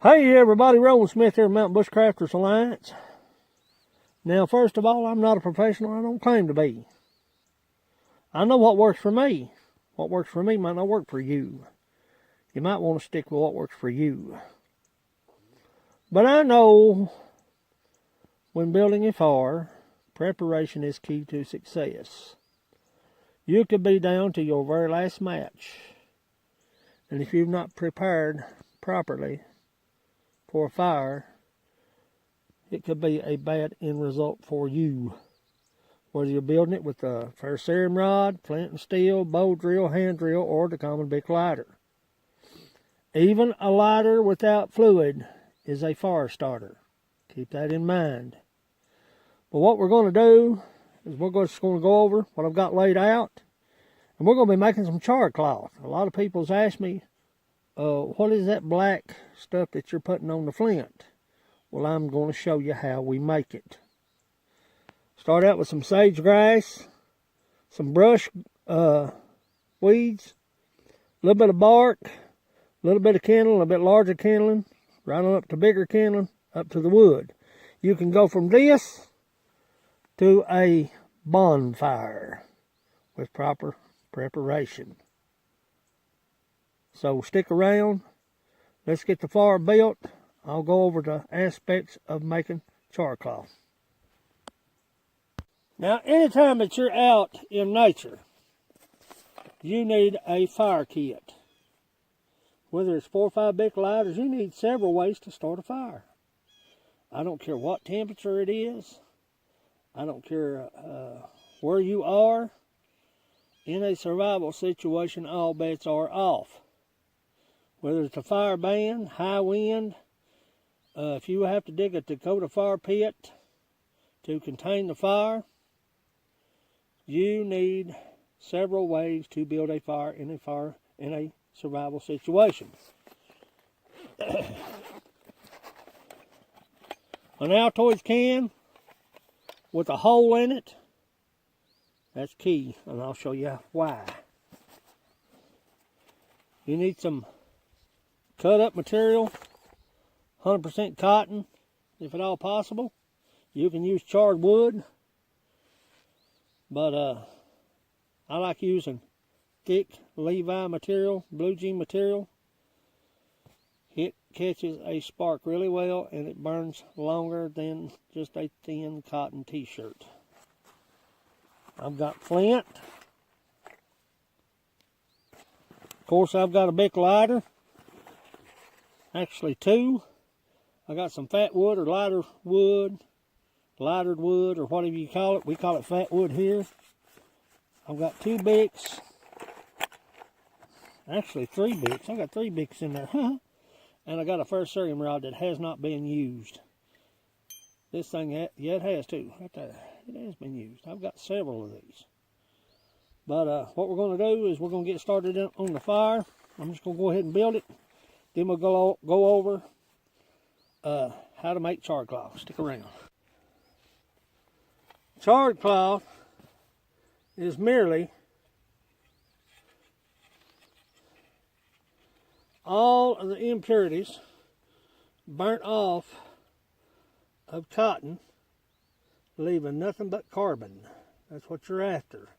Hey everybody, Roland Smith here, Mountain Bushcrafters Alliance. Now, first of all, I'm not a professional. I don't claim to be. I know what works for me. What works for me might not work for you. You might want to stick with what works for you. But I know when building a fire, preparation is key to success. You could be down to your very last match, and if you've not prepared properly for a fire, it could be a bad end result for you. Whether you're building it with a ferrocerium rod, flint and steel, bow drill, hand drill, or the common Bic lighter. Even a lighter without fluid is a fire starter. Keep that in mind. But what we're going to do is we're just going to go over what I've got laid out, and we're going to be making some charred cloth. A lot of people's asked me, what is that black stuff that you're putting on the flint? Well, I'm going to show you how we make it. Start out with some sage grass, some brush weeds, a little bit of bark, a little bit of kindling, a bit larger kindling, right on up to bigger kindling, up to the wood. You can go from this to a bonfire with proper preparation. So stick around. Let's get the fire built. I'll go over the aspects of making charred cloth. Now, anytime that you're out in nature, you need a fire kit. Whether it's 4 or 5 Bic lighters, you need several ways to start a fire. I don't care what temperature it is. I don't care where you are. In a survival situation, all bets are off. Whether it's a fire ban, high wind, if you have to dig a Dakota fire pit to contain the fire, you need several ways to build a fire in a survival situation. An Altoids can with a hole in it, that's key, and I'll show you why. You need some cut up material, 100% cotton, if at all possible. You can use charred wood, but I like using thick Levi material, blue jean material. It catches a spark really well, and it burns longer than just a thin cotton t-shirt. I've got flint. Of course, I've got a Bic lighter. Actually 2. I got some fat wood or lightered wood, or whatever you call it. We call it fat wood here. I've got 2 Bics. Actually 3 Bics. I've got 3 Bics in there. And I got a ferrocerium rod that has not been used. This thing, yeah, it has too. Right there. It has been used. I've got several of these. But what we're going to do is we're going to get started on the fire. I'm just going to go ahead and build it. Then we'll go over how to make charred cloth. Stick around. Charred cloth is merely all of the impurities burnt off of cotton, leaving nothing but carbon. That's what you're after.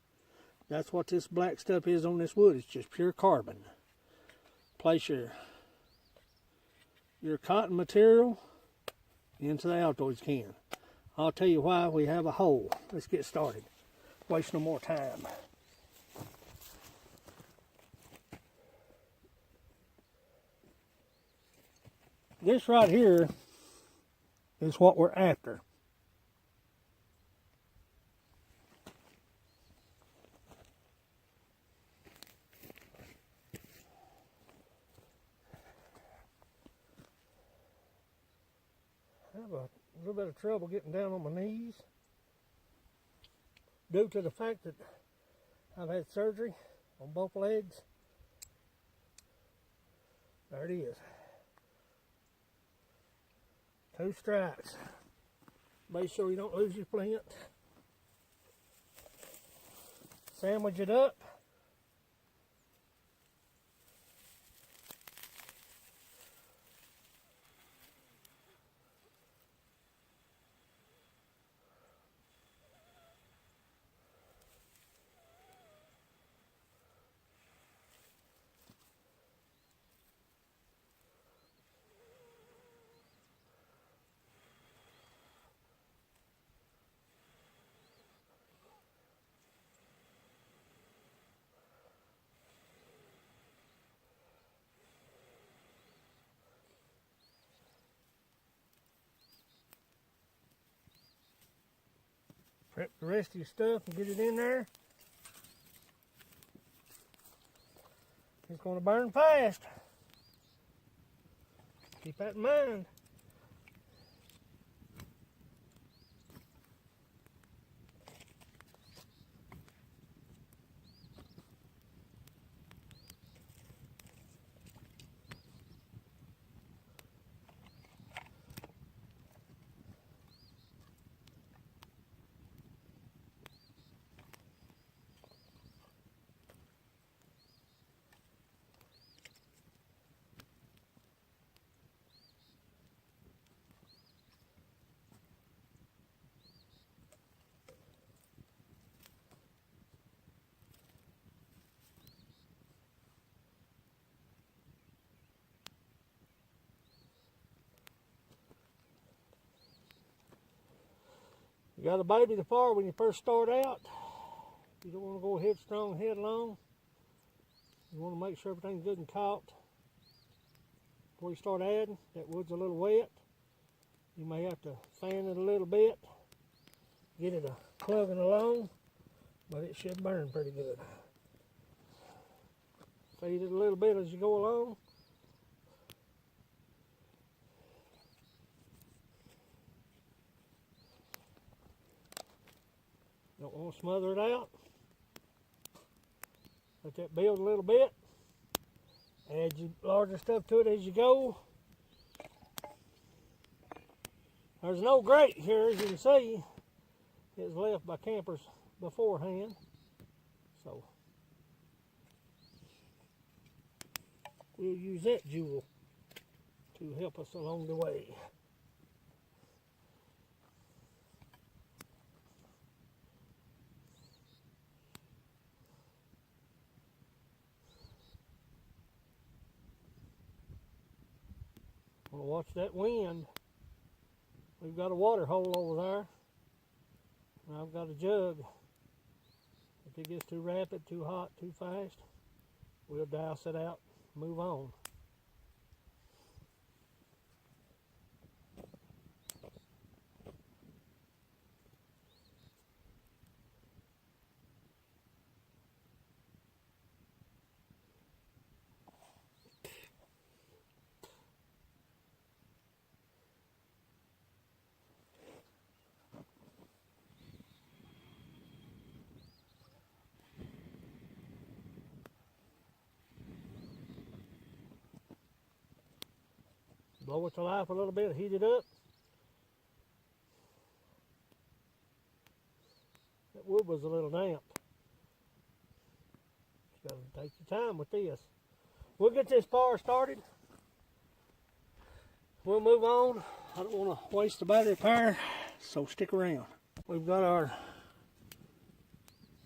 That's what this black stuff is on this wood. It's just pure carbon. Place your cotton material into the Altoids can. I'll tell you why we have a hole. Let's get started. Waste no more time. This right here is what we're after. I have a little bit of trouble getting down on my knees due to the fact that I've had surgery on both legs. There it is. 2 strikes. Make sure you don't lose your flint. Sandwich it up. Prep the rest of your stuff and get it in there. It's going to burn fast. Keep that in mind. You got a baby to fire when you first start out. You don't want to go headstrong, headlong. You want to make sure everything's good and caught. Before you start adding, that wood's a little wet. You may have to fan it a little bit, get it plugging along, but it should burn pretty good. Feed it a little bit as you go along. Don't want to smother it out. Let that build a little bit. Add your larger stuff to it as you go. There's no grate here, as you can see. It was left by campers beforehand. So we'll use that jewel to help us along the way. Watch that wind. We've got a water hole over there, and I've got a jug. If it gets too rapid, too hot, too fast, we'll douse it out, move on. Blow it to life a little bit, heat it up. That wood was a little damp. You gotta take your time with this. We'll get this fire started. We'll move on. I don't want to waste the battery power, so stick around. We've got our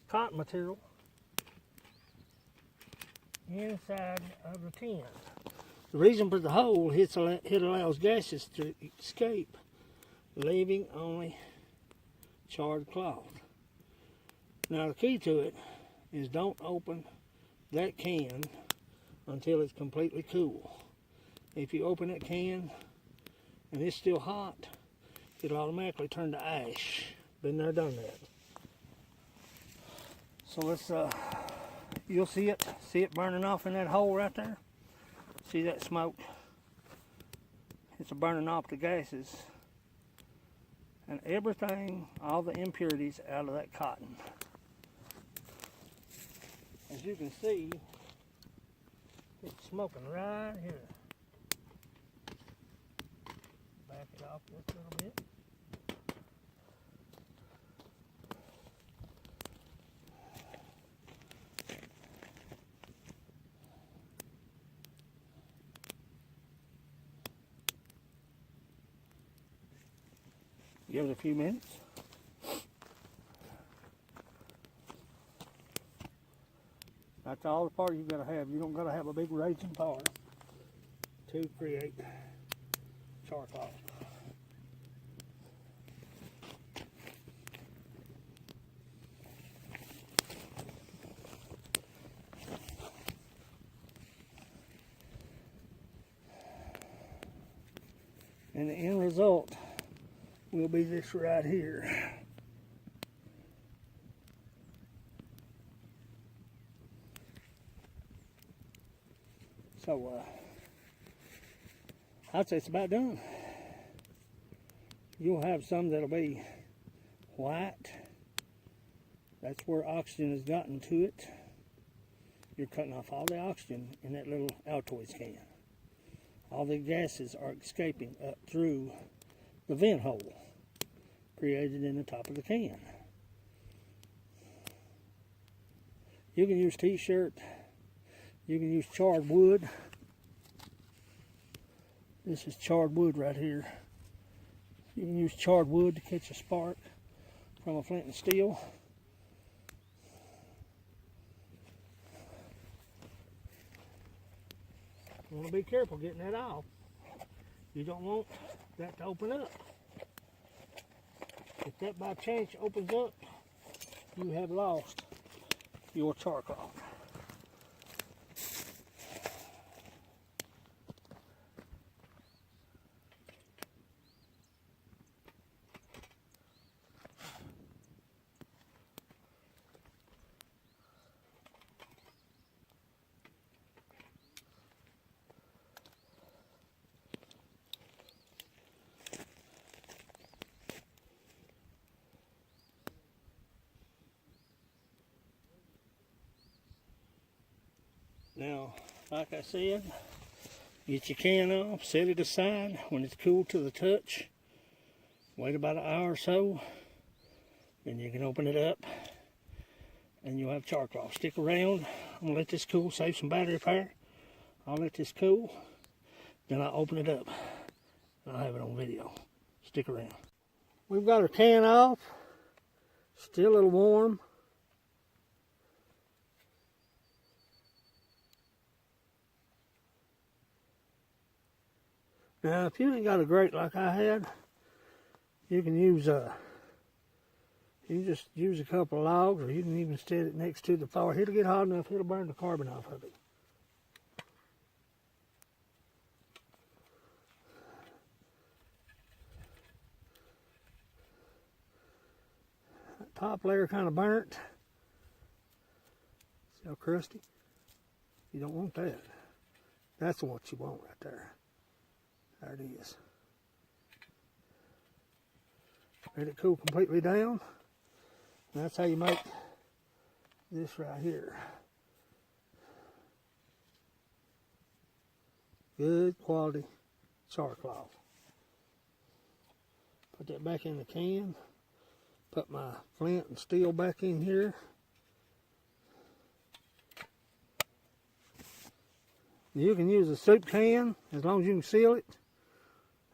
cotton material inside of the tin. The reason for the hole, it allows gases to escape, leaving only charred cloth. Now the key to it is don't open that can until it's completely cool. If you open that can and it's still hot, it'll automatically turn to ash. Been there, done that. So let's, you'll see it burning off in that hole right there. See that smoke? It's burning off the gases and everything, all the impurities out of that cotton. As you can see, it's smoking right here. Back it off just a little bit. Give it a few minutes. That's all the fire you've got to have. You don't got to have a big raging fire to create charcoal. And the end result will be this right here. So I'd say it's about done. You'll have some that'll be white. That's where oxygen has gotten to it. You're cutting off all the oxygen in that little Altoids can. All the gases are escaping up through the vent hole created in the top of the can. You can use t-shirt. You can use charred wood. This is charred wood right here. You can use charred wood to catch a spark from a flint and steel. You want to be careful getting that off. You don't want that to open up. If that by chance opens up, you have lost your char cloth. Now, like I said, get your can off, set it aside when it's cool to the touch. Wait about an hour or so, then you can open it up and you'll have char cloth. Stick around. I'm gonna let this cool, save some battery power. I'll let this cool, then I'll open it up and I'll have it on video. Stick around. We've got our can off, still a little warm. Now, if you ain't got a grate like I had, you can use you just use a couple of logs, or you can even set it next to the fire. It'll get hot enough, it'll burn the carbon off of it. That top layer kind of burnt. See how crusty? You don't want that. That's what you want right there. There it is. Let it cool completely down. And that's how you make this right here. Good quality char cloth. Put that back in the can. Put my flint and steel back in here. You can use a soup can as long as you can seal it.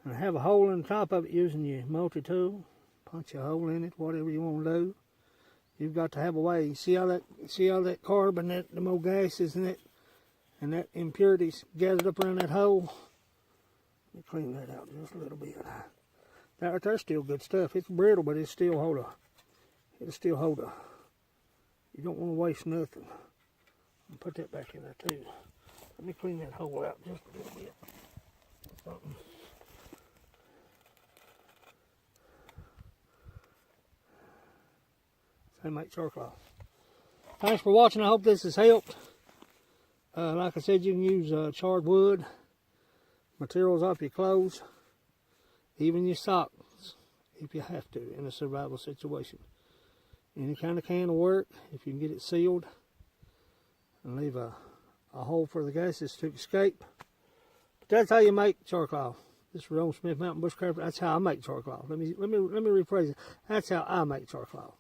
And have a hole in the top of it using your multi-tool. Punch a hole in it, whatever you want to do. You've got to have a way. See how that carbon, the more gases in it, and that impurities gathered up around that hole. Let me clean that out just a little bit. That right there's still good stuff. It's brittle, but it'll still hold a. You don't want to waste nothing. I'll put that back in there too. Let me clean that hole out just a little bit. Something. And make char cloth. Thanks for watching. I hope this has helped. Like I said, you can use charred wood, materials off your clothes, even your socks, if you have to, in a survival situation. Any kind of can will work if you can get it sealed and leave a hole for the gases to escape. But that's how you make char cloth. This is Rome Smith Mountain Bushcraft. That's how I make char cloth. Let me rephrase it. That's how I make char cloth.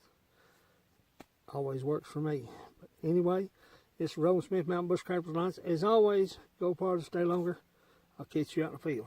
Always works for me. But anyway, it's Rome Smith Mountain Bushcrafters Alliance. As always, go farther, stay longer. I'll catch you out in the field.